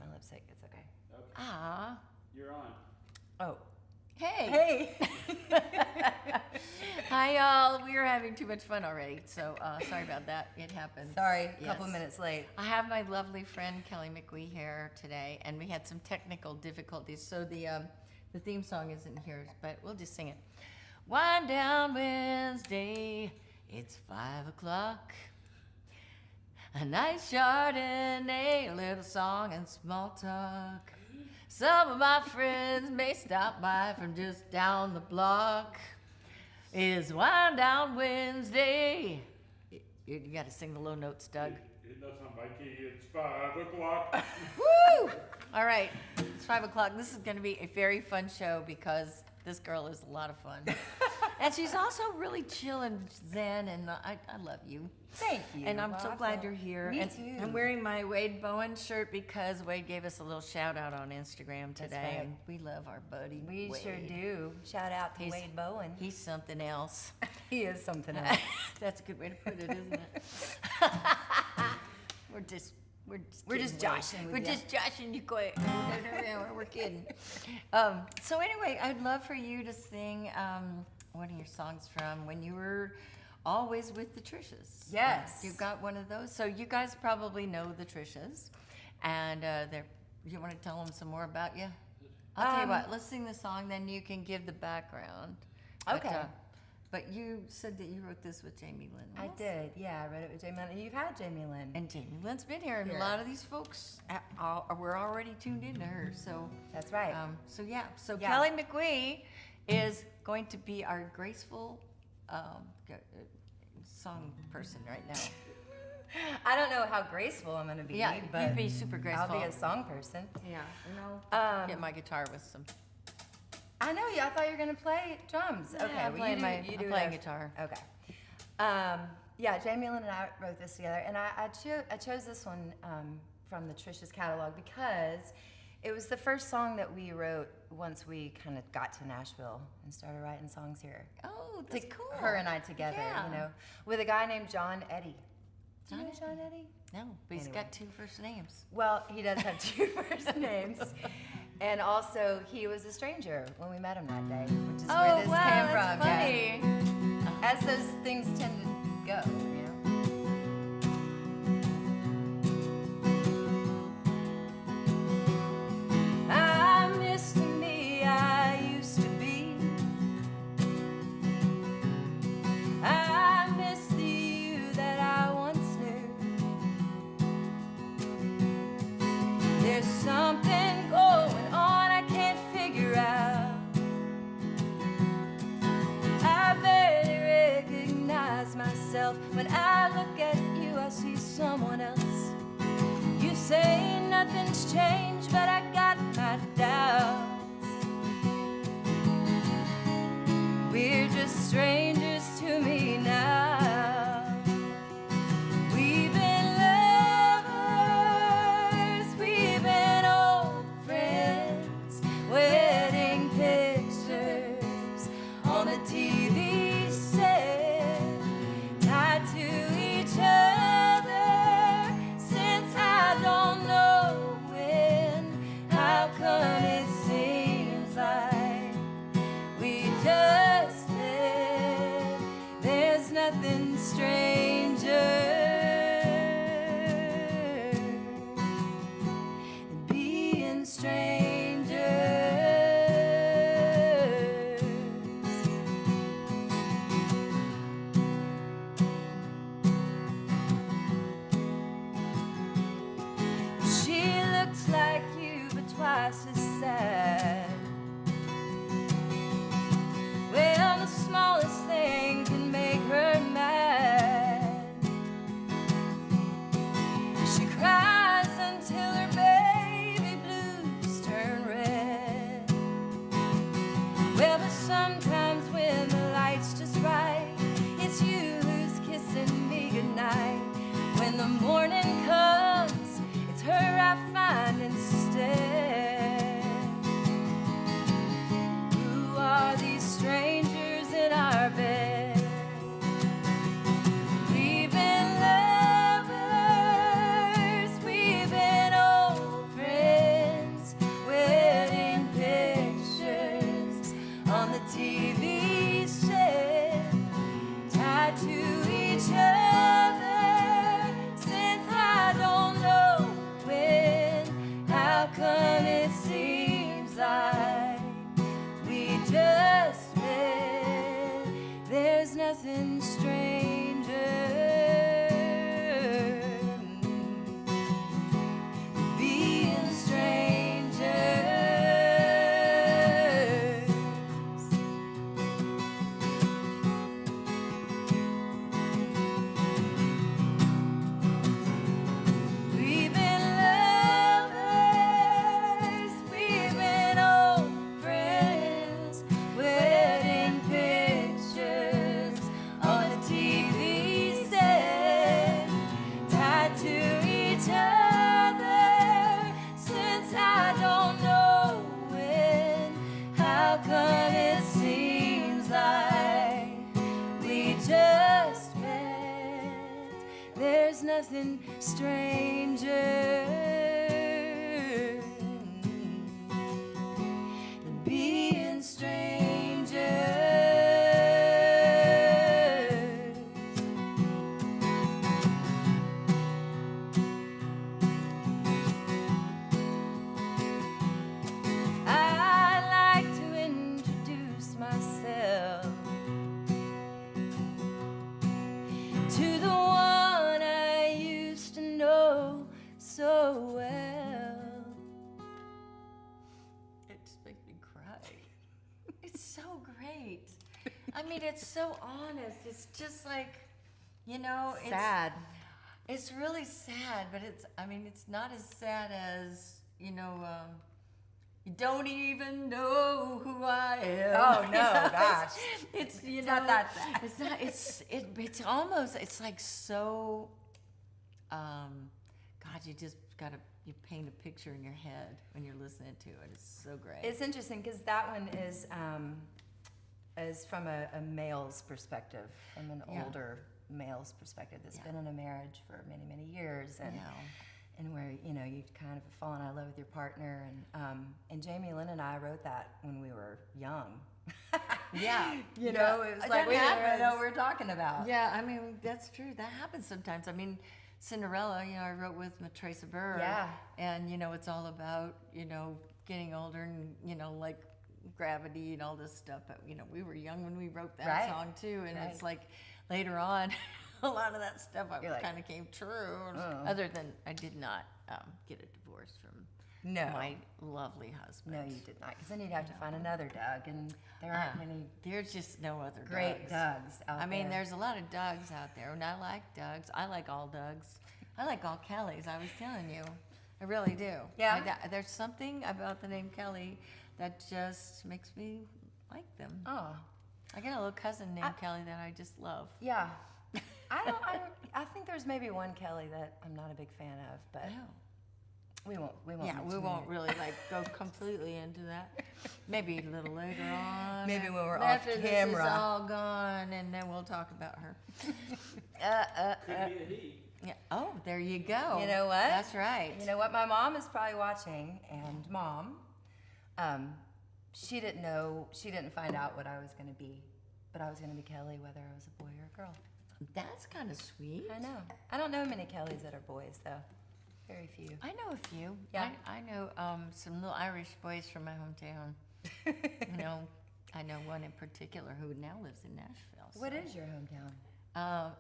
my lipstick. It's okay. Okay. Ah. You're on. Oh. Hey. Hey. Hi, y'all. We are having too much fun already, so sorry about that. It happens. Sorry, a Yes. couple minutes late. I have my lovely friend Kelly McWee here today, and we had some technical difficulties, so the theme song isn't here, but we'll just sing it. Wind down Wednesday, it's 5 o'clock. A nice Chardonnay, a little song and small talk. Some of my friends may stop by from just down the block. It's Wind Down Wednesday. You got to sing the low notes, Doug. That's not my key. It's 5 o'clock. Woo! All right, it's 5 o'clock. This is going to be a very fun show because this girl is a lot of fun. And she's also really chill and zen, and I love you. Thank you. And I'm Well, so I glad feel- you're here. Me and too. I'm wearing my Wade Bowen shirt because Wade gave us a little shout out on Instagram today. right. And we love our buddy. We Wade. sure do. Shout out to He's- Wade Bowen. He's something else. He is something else. That's a good way to put it, isn't it? We're just We're just kidding, Wade. joshing with We're ya. just joshing you quick. We're kidding. So anyway, I'd love for you to sing one of your songs from when you were always with the Trishas. Yes. You got one of those. So you guys probably know the Trishas, and you want to tell them some more about you? I'll tell you what. Let's sing the song, then you can give the background. Okay. But you said that you wrote this with Jamie Lynn. I did. Yeah, I read it with Jamie Lynn. And you've had Jamie Lynn. And Jamie Lynn's been here, and Here. a lot of these folks were already tuned into her. So, That's right. so yeah. So Yeah. Kelly McWee is going to be our graceful song person right now. I don't know how graceful I'm going to be, Yeah, but you'd be super graceful. I'll be a song person. Yeah, you know. Get Um, my guitar with some. I know you. I thought you were going to play drums. Yeah, Okay, I'm well, playing you do, you I'm do playing the- guitar. Okay. Yeah, Jamie Lynn and I wrote this together, and I chose this one from the Trishas catalog because it was the first song that we wrote once we kind of got to Nashville and started writing songs here. Oh, that's cool. Her and I together, Yeah. you know, with a guy named John Eddy. Do you know John John Eddy? No, but he's Anyway. got 2 first names. Well, he does have 2 first names. And also, he was a stranger when we met him that day, which is where this came from. that's funny. Yeah. As those things tend to go, you know. I miss the me I used to be. I miss the you that I once knew. There's something going on I can't figure out. I barely recognize myself. When I look at you, I see someone else. You say nothing's changed, but I got my doubts. We're just strangers to me now. We've been lovers, we've been old friends, wedding pictures on the TV set, tied to each other since I don't know when. How come it seems like we just met? There's nothing stranger than being strangers. She looks like you, but twice as sad. Well, the smallest thing can make her mad. She cries until her baby blues turn red. Well, but sometimes when the light's just right, it's you who's kissing me goodnight. When the morning comes, it's her I find instead. something stranger than being strangers. I'd like to introduce myself to the one I used to know so well. It just makes me cry. It's so great. I mean, it's so honest. It's just like, you know, Sad. It's really sad, but it's not as sad as, you don't even know who I am. Oh, no, You know, gosh. It's not that sad. It's not. It's almost. It's like so. God, you just you paint a picture in your head when you're listening to it. It's so great. It's interesting because that one is from a male's perspective, from an older male's perspective that's been in a marriage for many, many years, and where you kind of fall in love with your partner, and Jamie Lynn and I wrote that when we were young. Yeah, it was like we didn't know what we were talking about. Yeah, I mean that's true. That happens sometimes. I mean, Cinderella, I wrote with Teresa Burr. Yeah. And it's all about getting older and like gravity and all this stuff. But we were young when we wrote that song too, and it's like later on, a lot of that stuff kind of came true. Other than I did not get a divorce from my lovely husband. No, you did not, because then you'd have to find another Doug, and there aren't many. There's just no other great Dougs out there. I mean, there's a lot of Dougs out there, and I like Dougs. I like all Dougs. I like all Kellys. I was telling you, I really do. Yeah. There's something about the name Kelly that just makes me like them. Oh. I got a little cousin named Kelly that I just love. Yeah. I think there's maybe one Kelly that I'm not a big fan of, but we won't. Yeah, we won't really go completely into that. Maybe a little later on. Maybe when we're after off camera. this is all gone, and then we'll talk about her. Could be a he. Yeah. Oh, there you go. You know what? That's right. You know what? My mom is probably watching, and Mom, she didn't know. She didn't find out what I was going to be, but I was going to be Kelly, whether I was a boy or a girl. That's kind of sweet. I know. I don't know many Kellys that are boys, though. Very few. I know a few. Yeah. I know some little Irish boys from my hometown. I know one in particular who now lives in Nashville. What is your hometown?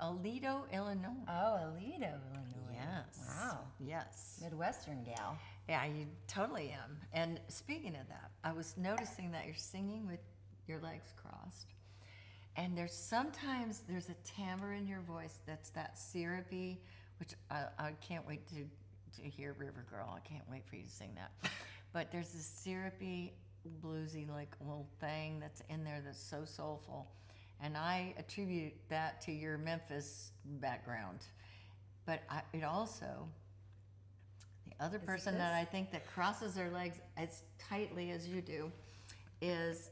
Aledo, Illinois. Oh, Aledo, Illinois. Yes. Wow. Yes. Midwestern gal. Yeah, you totally am. And speaking of that, I was noticing that you're singing with your legs crossed. And sometimes there's a timbre in your voice that's that syrupy, which I can't wait to hear River Girl. I can't wait for you to sing that. But there's this syrupy, bluesy, like little thing that's in there that's so soulful. And I attribute that to your Memphis background. But it also, the other person that I think that crosses their legs as tightly as you do is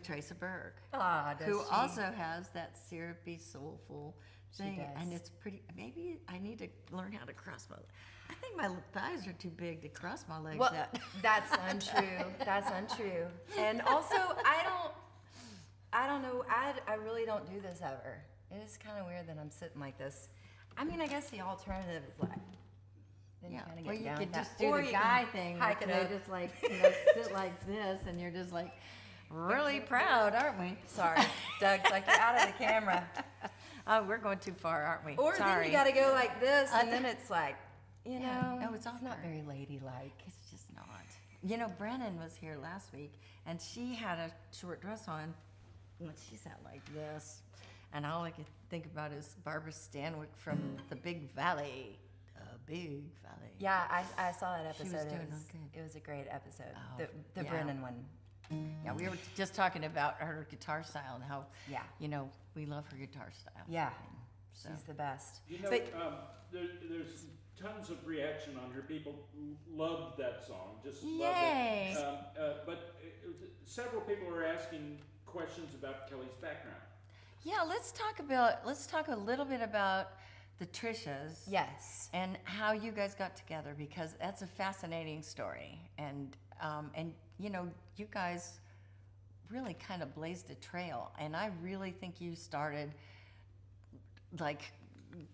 Teresa Berg, who also has that syrupy, soulful thing. She does. And it's pretty, maybe I need to learn how to cross my, I think my thighs are too big to cross my legs. Well, that's untrue. That's untrue. And also, I don't know, I really don't do this ever. It is kind of weird that I'm sitting like this. I mean, I guess the alternative is like, then you kind of get you down could with that. just do Or the you guy can thing. hike it They up. just like, sit like this, and you're just like, really proud, aren't we? Sorry, Doug's like, you're out of the camera. Oh, we're going too far, aren't we? Or Sorry. then you got to go like this, and then it's like, no, it's not awkward. very ladylike. It's just not. Brennan was here last week, and she had a short dress on, and she sat like this. And all I could think about is Barbara Stanwyck from the Big Valley. Big Valley. Yeah, I saw that episode. She was doing okay. It was a great episode. Oh, The Brennan one. Yeah, we were just talking about her guitar style and how, we love her guitar style. Yeah, So. she's the best. There's tons of reaction on her. People loved that song, just Yay. loved it. But several people are asking questions about Kelly's background. Yeah, let's talk a little bit about the Trishas. Yes. And how you guys got together, because that's a fascinating story. And you know, you guys really kind of blazed a trail. And I really think you started like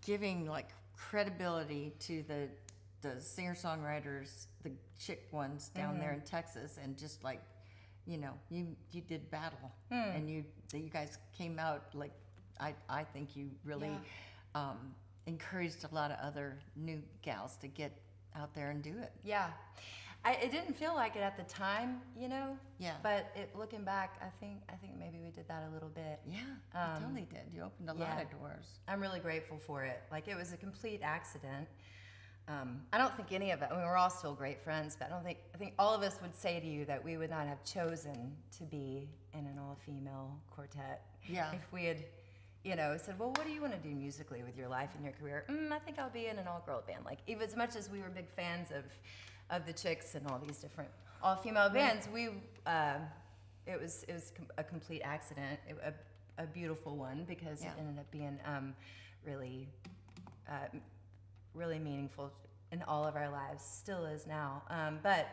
giving like credibility to the singer-songwriters, the chick ones down there in Texas, and just like, you know, you did battle, and you guys came out like, I think you really encouraged a lot of other new gals to get out there and do it. Yeah. It didn't feel like it at the time, you know. Yeah. But looking back, I think maybe we did that a little bit. Yeah, you totally did. You opened a lot of doors. I'm really grateful for it. Like, it was a complete accident. I don't think any of it. I mean, we're all still great friends, but I think all of us would say to you that we would not have chosen to be in an all-female quartet. Yeah. If we had, you know, said, well, what do you want to do musically with your life and your career? I think I'll be in an all-girl band. Like, even as much as we were big fans of the Chicks and all these different all-female bands, it was a complete accident, a beautiful one, because it ended up being really really meaningful in all of our lives, still is now. But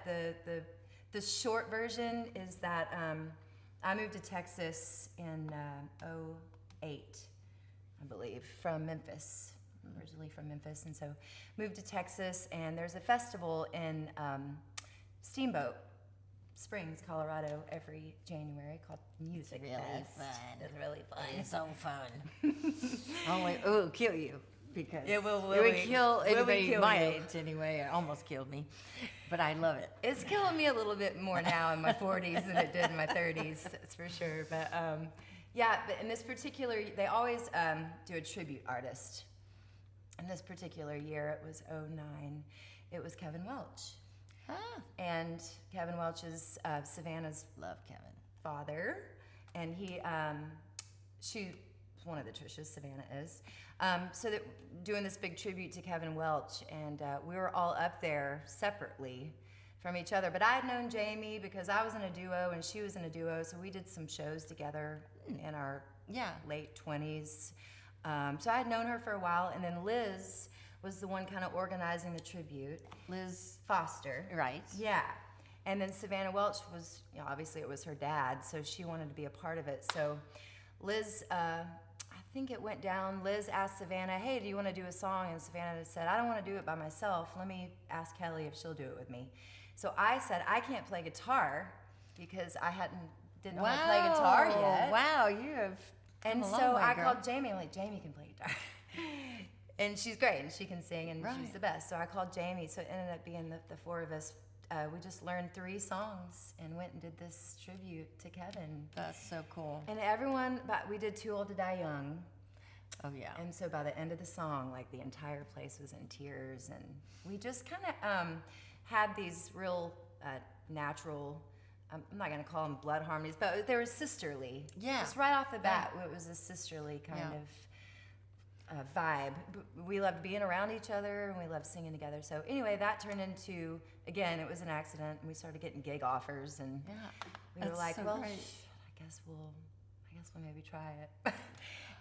the short version is that I moved to Texas in 2008, I believe, from Memphis. I'm originally from Memphis, and so moved to Texas, and there's a festival in Steamboat Springs, Colorado, every January called Music Fest. It's really fun. It's so fun. It will kill you, because It will kill anybody kill my you? age anyway. It almost killed me, but I love it. It's killing me a little bit more now in my 40s than it did in my 30s, that's for sure. But but in this particular, they always do a tribute artist. In this particular year, it was 2009, it was Kevin Welch. And Kevin Welch is Savannah's Love Kevin. father, and she's one of the Trishas, Savannah is. So that doing this big tribute to Kevin Welch, and we were all up there separately from each other. But I had known Jamie because I was in a duo and she was in a duo, so we did some shows together in our late 20s. So I had known her for a while, and then Liz was the one kind of organizing the tribute. Liz Foster. Right. Yeah. And then Savannah Welch was, you know, obviously it was her dad, so she wanted to be a part of it. So Liz, I think it went down, Liz asked Savannah, hey, do you want to do a song? And Savannah said, I don't want to do it by myself. Let me ask Kelly if she'll do it with me. So I said, I can't play guitar because I didn't know how to play guitar yet. Wow, you have come And a long so way, I girl. called Jamie. I'm like, Jamie can play guitar. And she's great, and she can sing, and she's the best. So I called Jamie. So it ended up being the four of us. We just learned 3 songs and went and did this tribute to Kevin. That's so cool. And everyone, but we did Too Old to Die Young. Oh, yeah. And so by the end of the song, like, the entire place was in tears, and we just kind of had these real natural, I'm not going to call them blood harmonies, but they were sisterly. Yeah. Just right off the bat, it was a sisterly kind of vibe. We loved being around each other, and we loved singing together. So anyway, that turned into, again, it was an accident, and we started getting gig offers, and we were like, so well, great. I guess we'll maybe try it.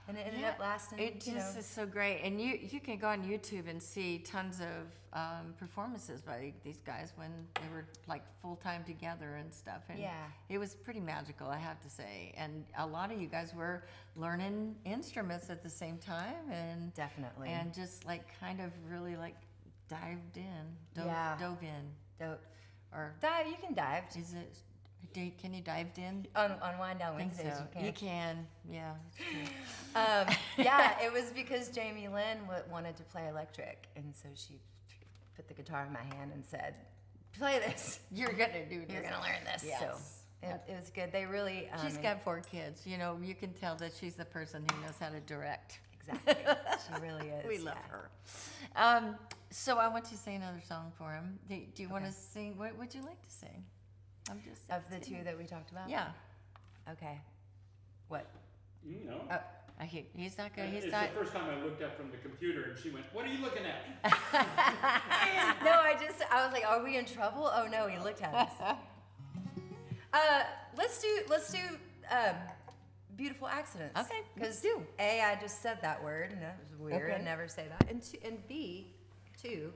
And it ended up lasting. It just is so great. And you can go on YouTube and see tons of performances by these guys when they were like full-time together and stuff. And it was pretty magical, I have to say. And a lot of you guys were learning instruments at the same time, and definitely, and just like kind of really like dived in, dove in. Or dive. You can dive. Is it? Can you dive in? On Wind Down I think Wednesdays, so. you You can. yeah. It was because Jamie Lynn wanted to play electric, and so she put the guitar in my hand and said, play this. You're gonna do this. You're gonna learn this. Yes. So it was good. They really. She's got 4 kids. You know, you can tell that she's the person who knows how to direct. Exactly. She really is. We love her. So I want you to sing another song for him. Do you want to sing? What would you like to sing? I'm just of the 2 that we talked about. Yeah. Okay. What? You know. He's not good. He's It's not. the first time I looked up from the computer and she went, "What are you looking at?" No, I was like, are we in trouble? Oh no, he looked at us. Let's do beautiful accidents. Okay, let's Because do. A, I just said that word, and that was weird. Okay. I never say that. And B, two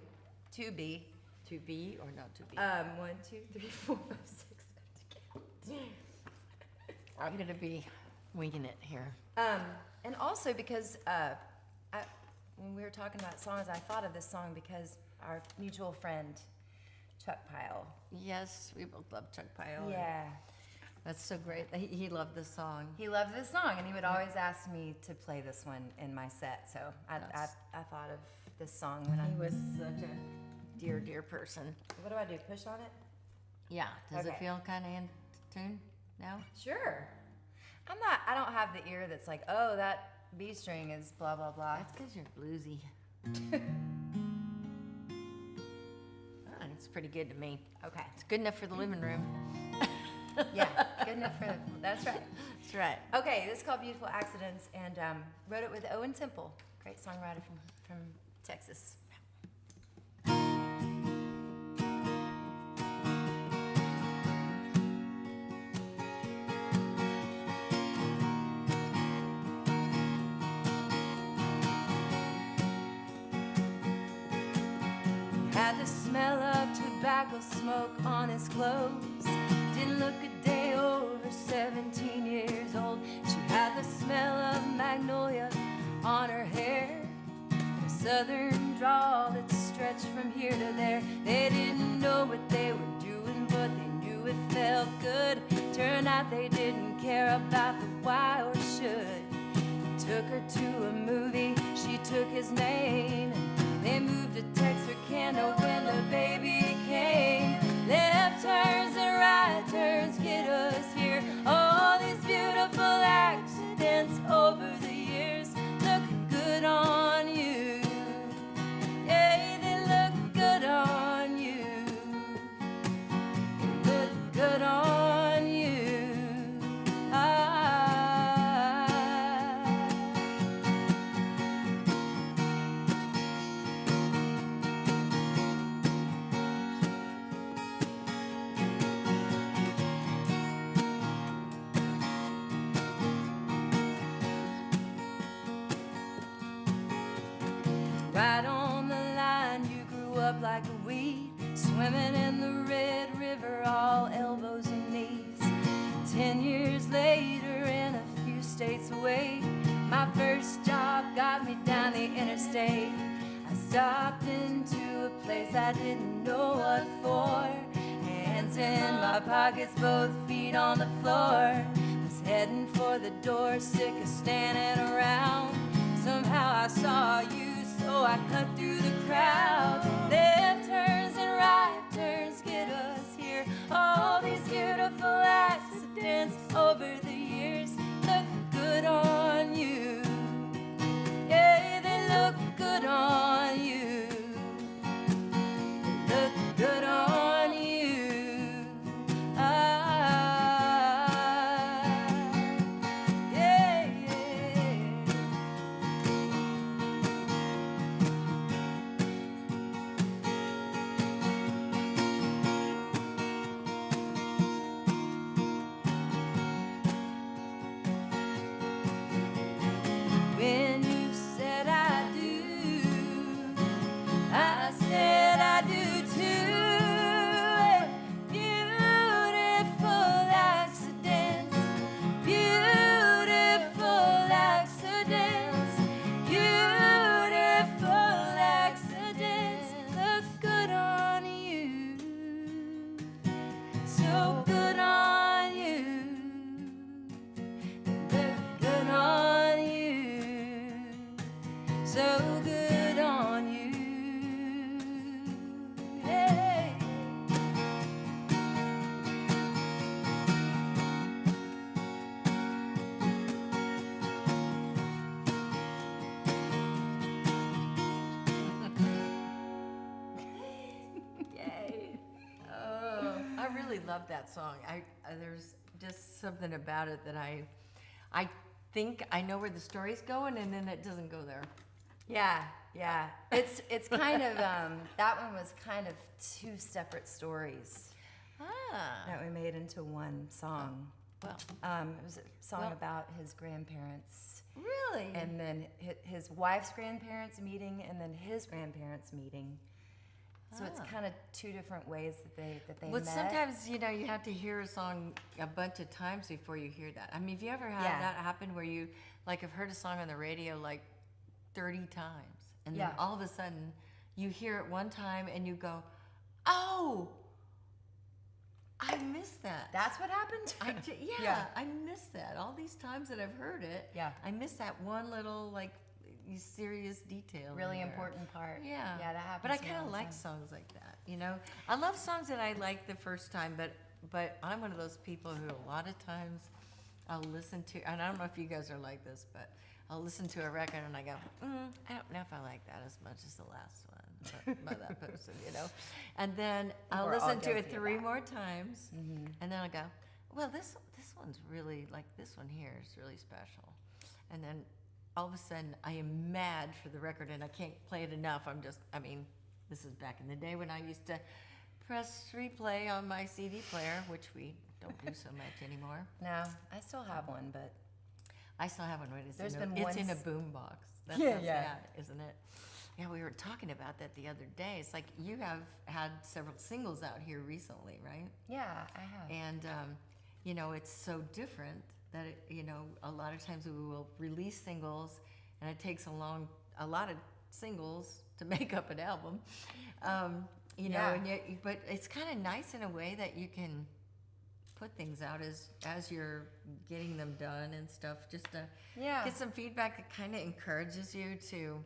B. To be or not to be? 1, 2, 3, 4, 5, 6, 7, 8. I'm gonna be winging it here. And also because when we were talking about songs, I thought of this song because our mutual friend Chuck Pyle. Yes, we both love Chuck Pyle. Yeah, That's so great. He loved this song. he loved this song, and he would always ask me to play this one in my set. So I thought of this song when I He was such a dear, dear person. What do I do? Push on it? Yeah. Does it Okay. feel kind of in tune now? Sure. I don't have the ear that's like, oh, that B string is blah, blah, blah. That's because you're bluesy. It's pretty good to me. Okay. It's good enough for the living room. Yeah, good enough for that's right. That's right. Okay, this is called Beautiful Accidents, and wrote it with Owen Temple, great songwriter from Texas. Had the smell of tobacco smoke on his clothes. Didn't look a day over 17 years old. She had the smell of magnolia on her hair. A southern drawl that stretched from here to there. They didn't know what they were doing, but they knew it felt good. Turned out they didn't care about the why or should. He took her to a movie, she took his name. They moved to Texarkana when the baby came. Left turns and right turns get us here. All these beautiful accidents over the years look good on you. Yeah, they look good on you. They look good on you. Right on the line, you grew up like a weed, swimming in the Red River, all elbows and knees. 10 years later, and a few states away, my first job got me down the interstate. I stopped into a place I didn't know what for. Hands in my pockets, both feet on the floor. Was heading for the door, sick of standing around. Somehow I saw you, so I cut through the crowd. Left turns and right turns get us here. All these beautiful accidents over the years look good on you. Yeah, they look good on you. They look good on you. Yeah, yeah. When you said I do, I said I do too. Beautiful accidents, beautiful accidents, beautiful accidents look good on you, so good on you. Look good on you, so good on you. Hey. Yay. Oh, I really love that song. There's just something about it that I think I know where the story's going, and then it doesn't go there. Yeah, yeah. It's kind of that one was kind of two separate stories Ah. that we made into one song. Well, It was a song Well- about his grandparents, really? and then his wife's grandparents meeting, and then his grandparents meeting. So it's Ah. kind of two different ways that they Well, met. sometimes, you know, you have to hear a song a bunch of times before you hear that. I mean, have you ever had Yeah. that happen where you, like, have heard a song on the radio like 30 times, and then Yeah. all of a sudden you hear it one time and you go, oh, I missed that. That's what happened. Yeah, Yeah. I missed that. All these times that I've heard it, Yeah. I missed that one little, like, serious detail. in Really there. important part. Yeah. Yeah, that happens. But I to me kind all of the like time. songs like that, you know? I love songs that I like the first time, but I'm one of those people who a lot of times I'll listen to, and I don't know if you guys are like this, but I'll listen to a record and I go, I don't know if I like that as much as the last one by that person, you know? And then I'll We're all listen to it guilty of 3 that. more times, and then I'll go, well, this one's really, like, this one here is really special. And then all of a sudden I am mad for the record and I can't play it enough. This is back in the day when I used to press replay on my CD player, which we don't do so much anymore. No, I still have one, but I still have one. There's been it's in a ones- boom box. That's Yeah, so yeah. sad, isn't it? Yeah, we were talking about that the other day. It's like you have had several singles out here recently, right? yeah, I have. And, you know, it's so different that, you know, a lot of times we will release singles and it takes a lot of singles to make up an album. You know, Yeah. and yet, but it's kind of nice in a way that you can put things out as you're getting them done and stuff, just to Yeah. get some feedback that kind of encourages you to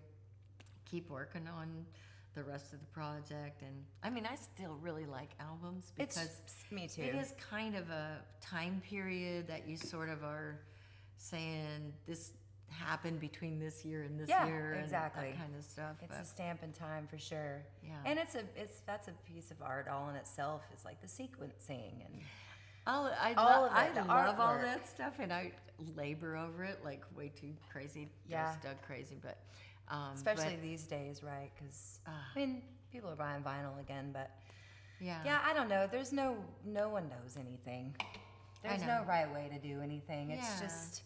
keep working on the rest of the project. And I mean, I still really like albums because Me too. it is kind of a time period that you sort of are saying this happened between this year and this Yeah, year exactly. and that kind of stuff. It's But a stamp in time for sure. Yeah. And that's a piece of art all in itself, is like the sequencing and I all of it, I the love all artwork. that stuff, and I labor over it like way too crazy, Yeah. just Doug crazy. But especially but, these days, right? Because Ah. I mean, people are buying vinyl again, but yeah, yeah, I don't know. There's no one knows anything. There's know. no right way to do anything. It's Yeah. just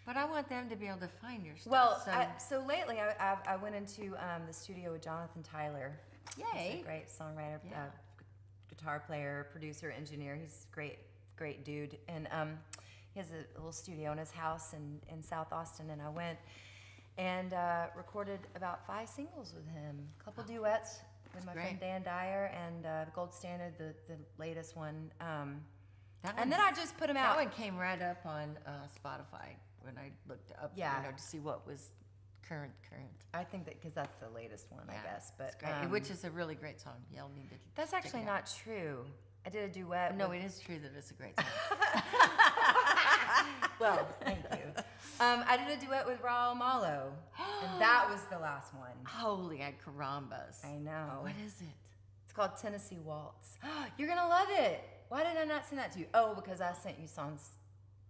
But I want them to be able to find your stuff. well. so So lately, I went into the studio with Jonathan Tyler. He's yay! a great songwriter, Yeah. guitar player, producer, engineer. He's great dude. And he has a little studio in his house in South Austin. And I went and recorded about 5 singles with him. A couple duets with my friend great. Dan Dyer, and the Gold Standard, the latest one. That And then one's- I just put him that out. one came right up on Spotify when I looked up, Yeah. you know, to see what was current. I think that because that's the latest one, I Yeah, guess. But It's great, which is a really great song. Y'all need to. that's check actually it out. not true. I did a duet. No, with, it is true that it's a great song. Well, thank you. I did a duet with Raul Malo, and that was the last one. Holy carambas! I know. What is it? It's called Tennessee Waltz. You're gonna love it. Why did I not send that to you? Oh, because I sent you songs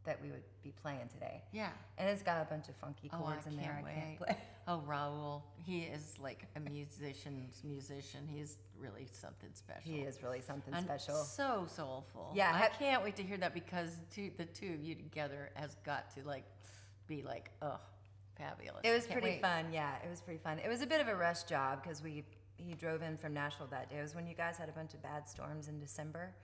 that we would be playing today, Yeah. and it's got a bunch of funky Oh, chords I in there. can't I can't wait. play. Oh, Raul, he is like a musician's musician. He's really something special. He is really something And special. so soulful. Yeah, I have- can't wait to hear that because the two of you together has got to like be like, oh, fabulous. It was Can't pretty wait. fun. Yeah, it was pretty fun. It was a bit of a rush job because he drove in from Nashville that day. It was when you guys had a bunch of bad storms in December.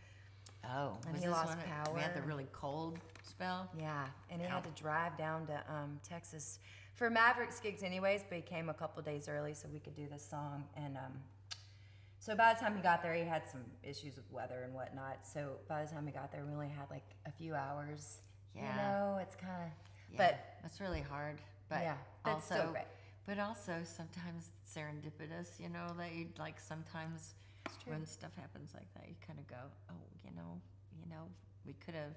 Oh, And was he this lost when we had the power. really cold spell? Yeah, and he Ow. had to drive down to Texas for Mavericks gigs anyways, but he came a couple days early so we could do this song. And so by the time he got there, he had some issues with weather and whatnot. So by the time he got there, we only had like a few hours. Yeah. You know, it's kind of, Yeah, but that's really hard. But yeah, but also, still great. but also sometimes serendipitous. You know, that you like sometimes It's true. when stuff happens like that, you kind of go, oh, you know, we could have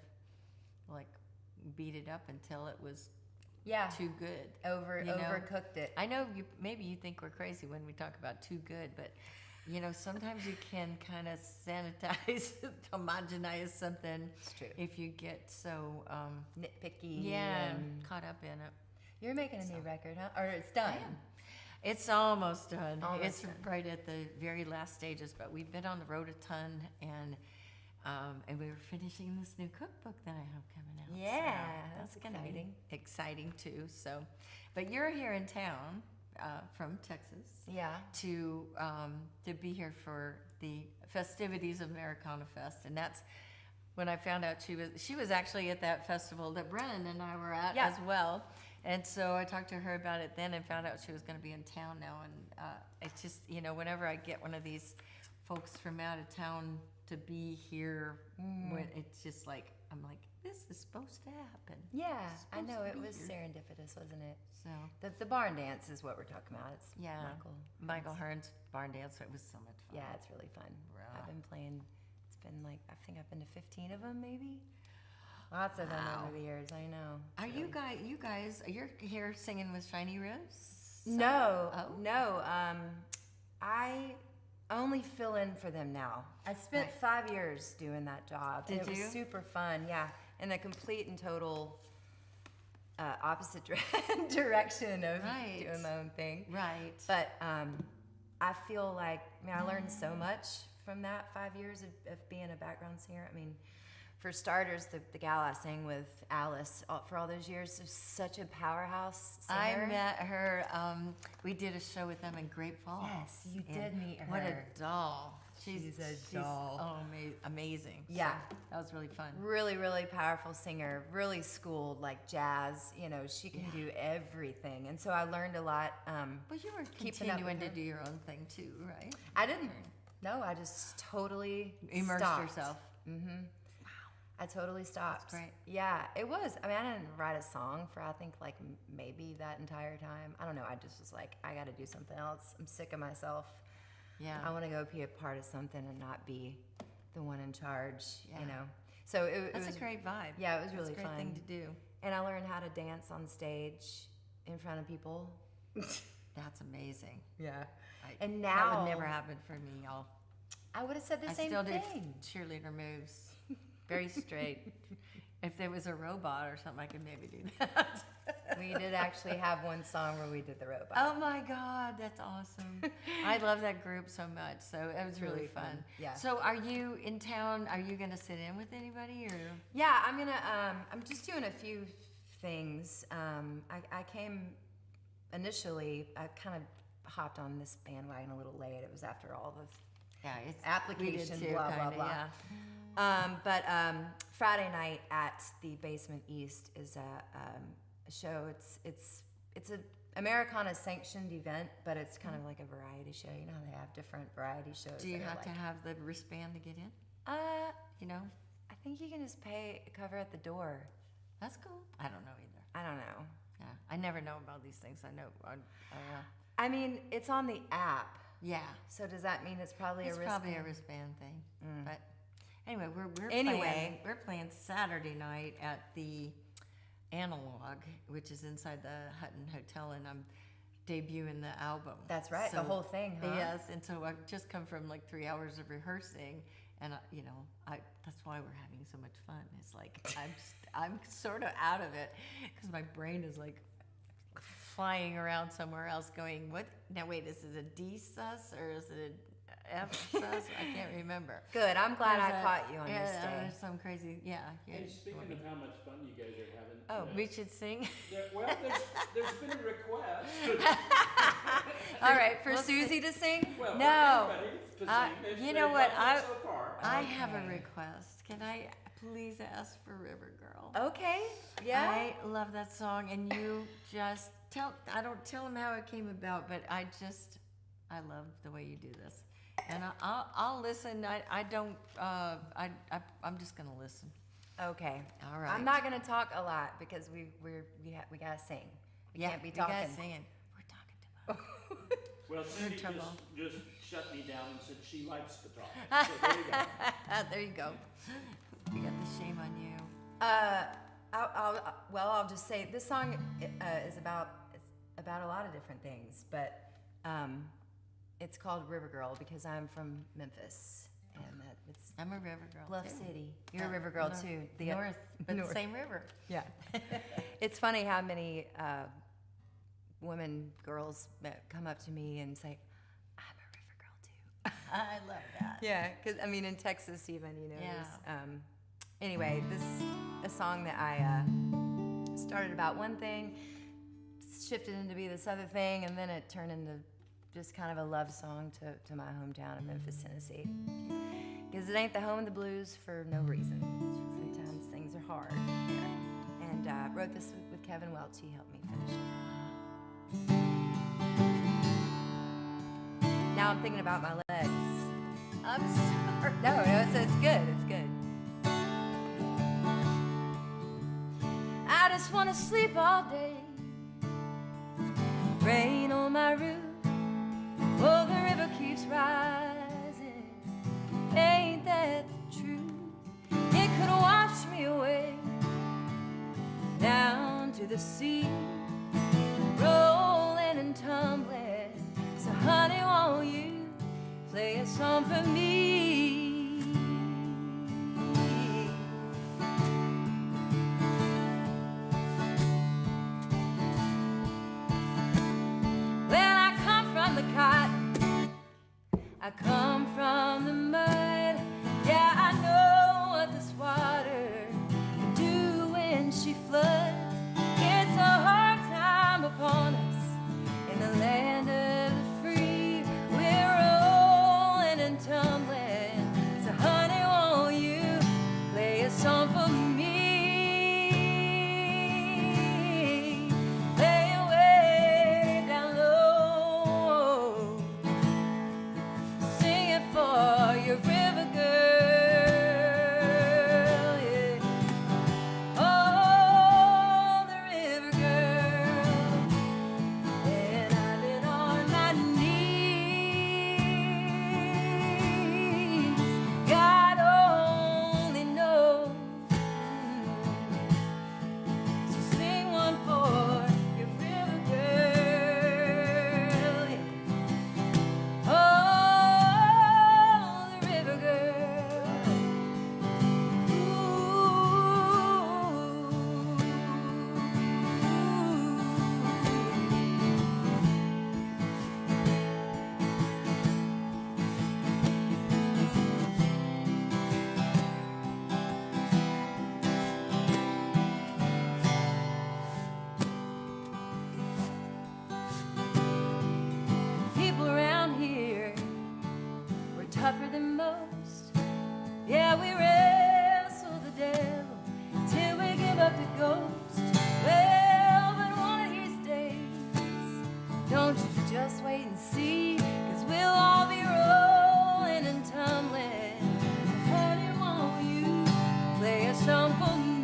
like beat it up until it was Yeah, too good. you know? overcooked it. I know maybe you think we're crazy when we talk about too good, but you know, sometimes you can kind of sanitize, homogenize something It's true. if you get so Nitpicky. yeah and caught up in it. you're making a new record, huh? Or it's done. I am. It's almost done. Almost it's done. right at the very last stages, but we've been on the road a ton, and And we were finishing this new cookbook that I have coming out. Yeah, so that's gonna exciting. be exciting too. So, but you're here in town from Texas. Yeah. To be here for the festivities of Americana Fest, and that's when I found out she was actually at that festival that Brennan and I were at as well. And so I talked to her about it then and found out she was going to be in town now. And it's just, whenever I get one of these folks from out of town to be here, when it's just like, I'm like, this is supposed to happen. Yeah, I supposed know. to It be was here. serendipitous, wasn't it? So, The barn dance is what we're talking about. It's Michael Hearn's barn dance. It was so much fun. Yeah, it's really fun. Right. I've been playing. It's been like, I think I've been to 15 of them, maybe. Lots of them Wow. over the years. I know. Are you guys, you're here singing with Shiny Rose? No, Oh. no. I only fill in for them now. I spent Right. 5 years doing that job. Did and it you? was super fun. Yeah, in a complete and total opposite direction of Right. doing my own thing. Right. But I feel like, I learned so much from that 5 years of being a background singer. I mean, for starters, the gal I sang with, Alice, for all those years, was such a powerhouse singer. I met her. We did a show with them in Great Falls. Yes, you and did meet What her. a doll! She's a doll. Amazing. Yeah. So, that was really fun. Really, really powerful singer, really schooled, like jazz. She can do everything. And so I learned a lot. But you were Keeping up continuing with to her. do your own thing too, right? I didn't. No, I just totally Immersed stopped. yourself. I totally stopped. That's great. Yeah, it was. I didn't write a song for, I think, like maybe that entire time. I don't know. I just was like, I got to do something else. I'm sick of myself. Yeah. I want to go be a part of something and not be the one in charge, Yeah. So it That's was a great vibe. Yeah, it was really That's a great fun. thing to do. And I learned how to dance on stage in front of people. That's amazing. Yeah. that And now would never happen for me, y'all. I would have said the I same still thing. do cheerleader moves, very straight. If there was a robot or something, I could maybe do that. We did actually have one song where we did the robot. Oh my God, that's awesome! I love that group so much. So it was really fun. Yeah. So are you in town? Are you gonna sit in with anybody or? Yeah, I'm gonna. I'm just doing a few things. I came initially. I kind of hopped on this bandwagon a little late. It was after all the Yeah, it's application, we did too, blah, blah, kinda, blah. Yeah. But Friday night at the Basement East is a show. It's a Americana sanctioned event, but it's kind of like a variety show. You know how they have different variety shows. Do you that are have to like, have the wristband to get in? You know, I think you can just pay cover at the door. that's cool. I don't know either. I don't know. Yeah, I never know about these things. I know. I mean, it's on the app. Yeah, So does that mean it's probably it's a wristband? probably a wristband thing. But anyway, Anyway. we're playing Saturday night at the Analog, which is inside the Hutton Hotel, and I'm debuting the album. That's right, the whole thing, huh? Yes, and so I've just come from like 3 hours of rehearsing, and that's why we're having so much fun. It's like I'm sort of out of it because my brain is like flying around somewhere else, going, what? Now wait, is it a D sus or is it a F sus? I can't remember. Good. I'm glad I There's a- caught you on yeah, this day. there's some crazy, yeah. Hey, speaking of how much fun you guys are having. Oh, We should sing. There's been a request. All right, For we'll Susie to sing? Well, No. anybody to sing. You They've know what? done it so far. I have a Okay. request. Can I please ask for River Girl? Okay. Yeah. I love that song, and you just I don't tell them how it came about, but I love the way you do this. And I'll listen. I don't, I'm just going to listen. Okay. All right. I'm not gonna talk a lot because we gotta sing. We can't be talking. You guys singing. We're talking too much. Well, Cindy trouble. just shut me down and said she likes to talk. So there you go. There you go. We got the shame on you. I'll just say this song is about a lot of different things, but it's called River Girl because I'm from Memphis and it's I'm a river girl. Bluff too. City. You're a river girl North- too. North, but North. the same river. Yeah. It's funny how many women, girls come up to me and say, I'm a river girl too. I love that. Yeah, because I mean, in Texas, even Yeah. there's, anyway, a song that I started about one thing, shifted into be this other thing, and then it turned into just kind of a love song to my hometown of Memphis, Tennessee. Because it ain't the home of the blues for no reason. Sometimes things are hard here. And wrote this with Kevin Welch. He helped me finish it. Now I'm thinking about my legs. I'm sorry. No, it's good. It's good. I just want to sleep all day. Rain on my roof. Oh, the river keeps rising. Ain't that the truth? It could wash me away down to the sea, rolling and tumbling. So honey, won't you play a song for me? Well, I come from the cotton, I come from the mud. Yeah, I know what this water can do when she floods. It's a hard time upon us in the land of the free. We're rolling and tumbling. So honey, won't you play a song for me? Play it way down low. Sing it for your river girl, yeah. Oh, the river girl. And I've been on my knees. God only knows. So sing one for your river girl, yeah. Oh, the river girl. People around here, we're tougher than most. Yeah, we wrestle the devil till we give up the ghost. Well, but one of these days, don't you just wait and see, 'cause we'll all be rolling and tumbling. Honey, won't you play a song for me?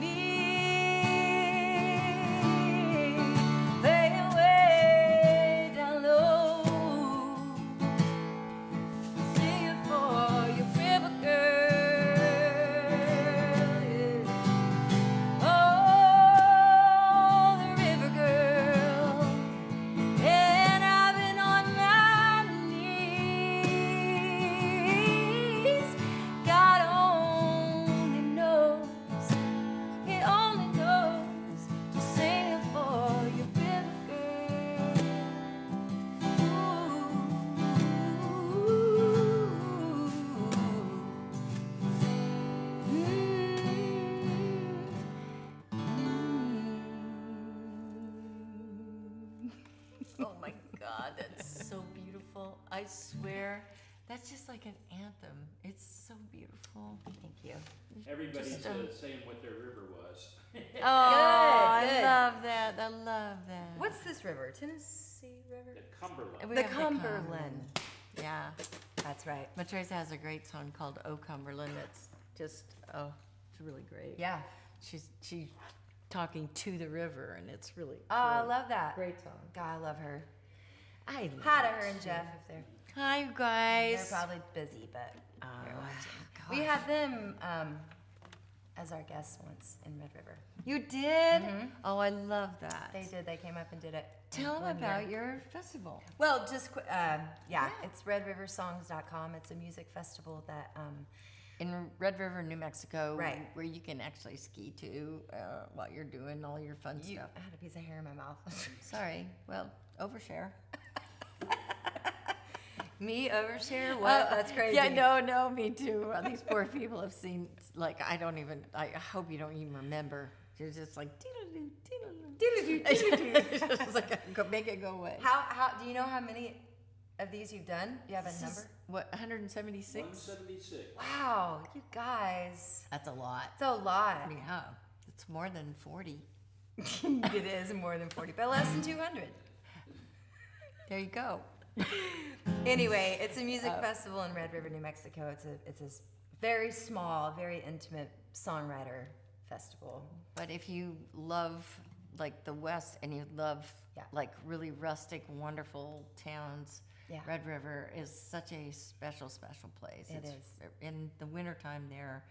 Play it way down low. Sing it for your river girl, yeah. Oh, the river girl. And I've been on my knees. God only knows, He only knows. Just sing it for your river girl. Oh my God, that's so beautiful. I swear, that's just like an anthem. It's so beautiful. Thank you. Everybody's Just, saying what their river was. Oh, I good. love that. I love that. What's this river? Tennessee River? The Cumberland. We The have Cumberland. Yeah. That's right. Matresa has a great song called "Oh Cumberland." That's just it's really great. Yeah. She's talking to the river, and it's really Oh, I love that. great song. God, I love her. I love Hi to it her and too. Jeff if they're Hi, you they're guys. probably busy, but they're watching. gosh. We had them as our guests once in Red River. You did? Oh, I love that. They did. They came up and did it. Tell them one about year. your festival. Well, just it's redriversongs.com. It's a music festival that In Red River, New Mexico, Right. where you can actually ski too while you're doing all your fun stuff. I had a piece of hair in my mouth. Sorry. Well, overshare. Me overshare? What? That's crazy. Yeah, no, me too. These poor people have seen, like, I hope you don't even remember. You're just like, diddle-doo, diddle-doo. It's just like, make it go away. How do you know how many of these you've done? Do you have a number? What, 176? 176. Wow, you guys. That's a lot. It's a lot. Yeah, it's more than 40. It is more than 40, but less than 200. There you go. Anyway, it's a music festival in Red River, New Mexico. It's a very small, very intimate songwriter festival. But if you love like the West and you love like really rustic, wonderful towns, Red River is such a special place. It is. In the wintertime there,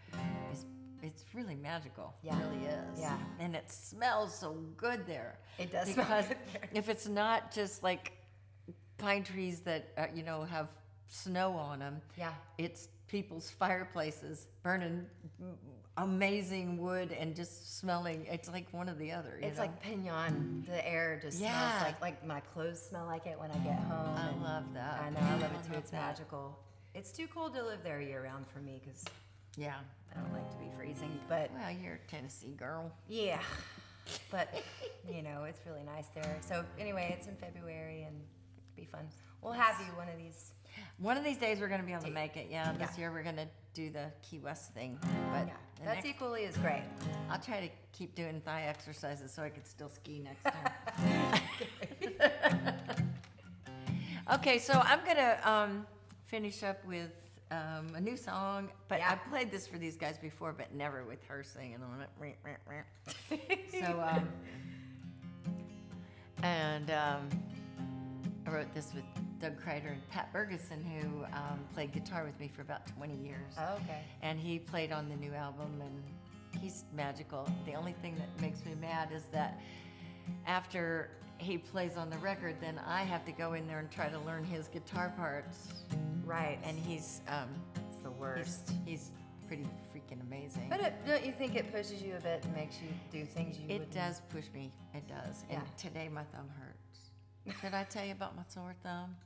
it's really magical. Yeah. It really is. Yeah. And it smells so good there. It does smell Because good there. if it's not just like pine trees that have snow on them, it's people's fireplaces burning amazing wood and just smelling. It's like one or the other. It's like pinon. The air just smells like my clothes smell like it when I get home. I and love that. I know, I love it too. love It's that. magical. It's too cold to live there year round for me because Yeah. I don't like to be freezing. But Well, you're a Tennessee girl. yeah, but it's really nice there. So anyway, it's in February and it'll be fun. We'll have you one of these. One of these days we're going to be able to make it. Yeah, this year we're going to do the Key West thing. But Yeah, the that's next- equally as great. I'll try to keep doing thigh exercises so I can still ski next time. Okay, so I'm going to finish up with a new song. But I played this for these guys before, but never with her singing on it. So, I wrote this with Doug Kreider and Pat Bergeson, who played guitar with me for about 20 years. Oh, okay. And he played on the new album, and he's magical. The only thing that makes me mad is that after he plays on the record, then I have to go in there and try to learn his guitar parts. Right. And he's It's the worst. he's pretty freaking amazing. But don't you think it pushes you a bit and makes you do things you It wouldn't? does push me. It does. And Yeah. today my thumb hurts. Did I tell you about my sore thumb?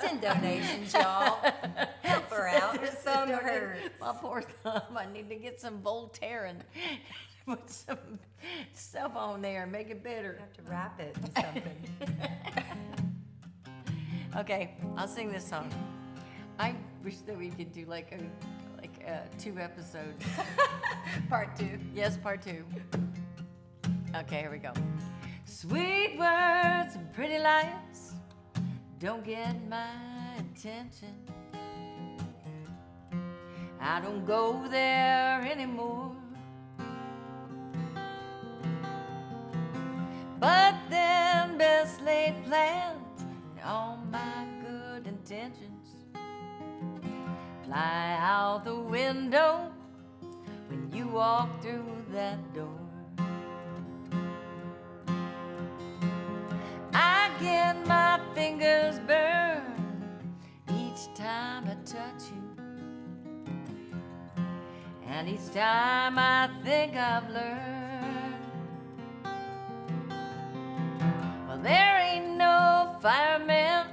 Send donations, y'all. Help her out. Her thumb hurts. My poor thumb. I need to get some Voltaire and put some stuff on there and make it better. You have to wrap it in something. Okay, I'll sing this song. I wish that we could do like a 2 episodes. Part 2. Yes, part 2. Okay, here we go. Sweet words and pretty lies don't get my attention. I don't go there anymore. But then best laid plans and all my good intentions fly out the window when you walk through that door. I get my fingers burned each time I touch you, and each time I think I've learned. Well, there ain't no fireman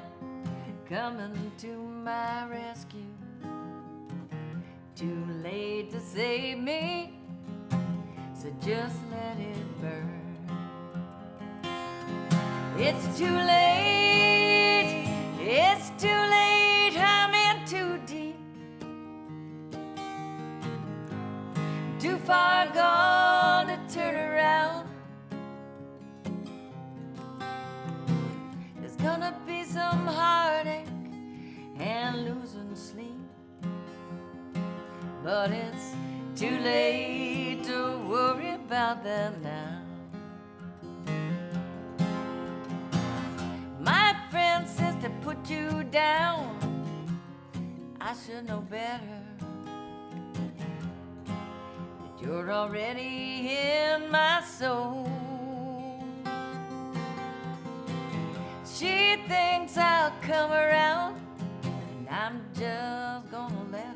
coming to my rescue. Too late to save me, so just let it burn. It's too late, it's too late, I'm in too deep. Too far gone to turn around. There's gonna be some heartache and losing sleep, but it's too late to worry about that now. My friend says to put you down, I should know better, that you're already in my soul. She thinks I'll come around, and I'm just gonna let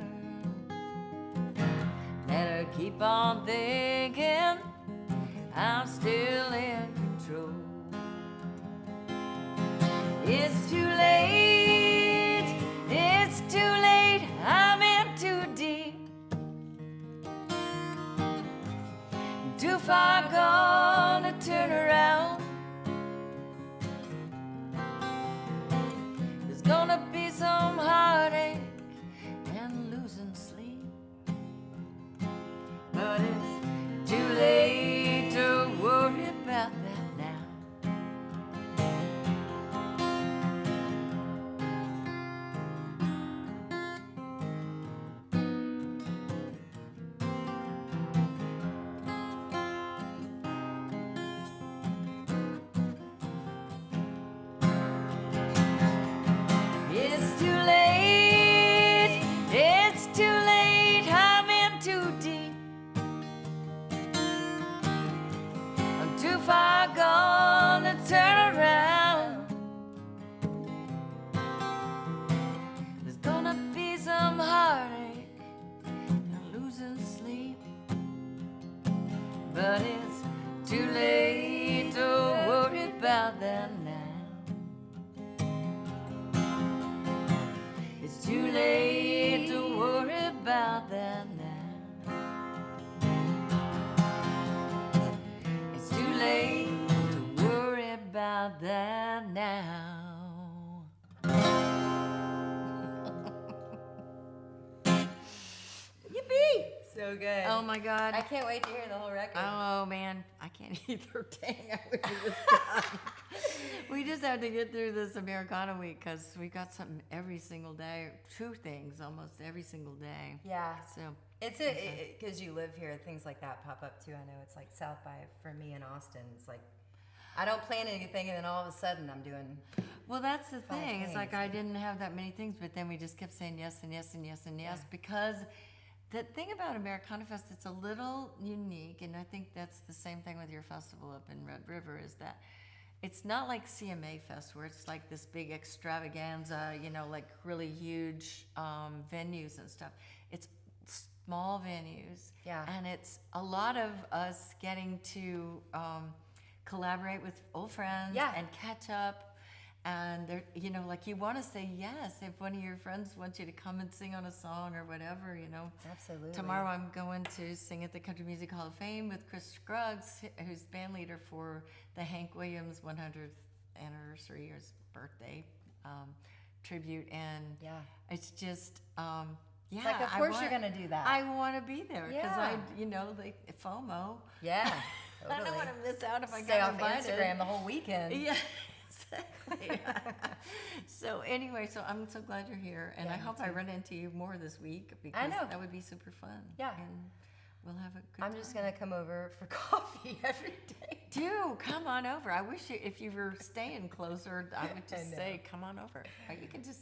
her keep on thinking I'm still in control. It's too late, far gone to turn around. There's gonna be some heartache and losing sleep, but it's too late to worry about that now. It's too late, it's too late, I'm in too deep. I'm too far gone to turn around. There's gonna be some heartache and losing sleep, but it's too late to worry about that now. It's too late to worry about that now. It's too late to worry about that now. Yippee! So good. Oh my God. I can't wait to hear the whole record. Oh man, I can't either. Dang, I wish it was done. We just have to get through this Americana week because we got something every single day, 2 things almost every single day. Yeah. So It's because you live here, things like that pop up too. I know it's like South by for me in Austin. It's like I don't plan anything, and then all of a sudden I'm doing. well, that's the 5 thing. It's like things. I didn't have that many things, but then we just kept saying yes and yes and yes and yes because the thing about Americana Fest, it's a little unique, and I think that's the same thing with your festival up in Red River, is that it's not like CMA Fest where it's like this big extravaganza, you know, like really huge venues and stuff. It's small venues, Yeah. and it's a lot of us getting to collaborate with old friends Yeah. and catch up. And they're, you know, like you want to say yes if one of your friends wants you to come and sing on a song or whatever, you know. Absolutely. Tomorrow I'm going to sing at the Country Music Hall of Fame with Chris Scruggs, who's band leader for the Hank Williams 100th anniversary or his birthday tribute. And Yeah. it's just, yeah. It's like, of I course want- you're gonna do that. I want to be there because Yeah. you know, like FOMO. Yeah. I don't want to miss out if I Stay got off invited. Instagram the whole weekend. Yeah, exactly. So anyway, so I'm so glad you're here, and Yeah, I me hope I too. run into you more this week because know. that would be super fun. Yeah. and we'll have a good. I'm just gonna come over for coffee every day. Do come on over. I wish if you were staying closer, I would I just know. say come on over. Or you can just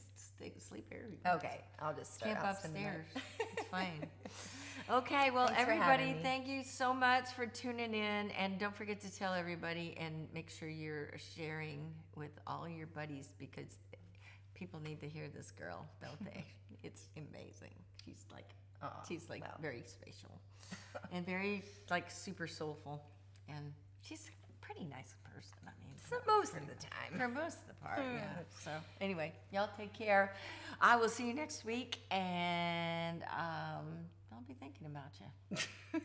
sleep here. Okay, I'll just start Camp out spending the night. upstairs. It's fine. Okay, well, Thanks for everybody, having me. thank you so much for tuning in. And don't forget to tell everybody and make sure you're sharing with all your buddies because people need to hear this girl, don't they? It's amazing. She's like, well. very spatial and very like super soulful. And she's a pretty nice person. I mean, So most of the time. for most of the part, yeah. So anyway, y'all take care. I will see you next week, and I'll be thinking about you.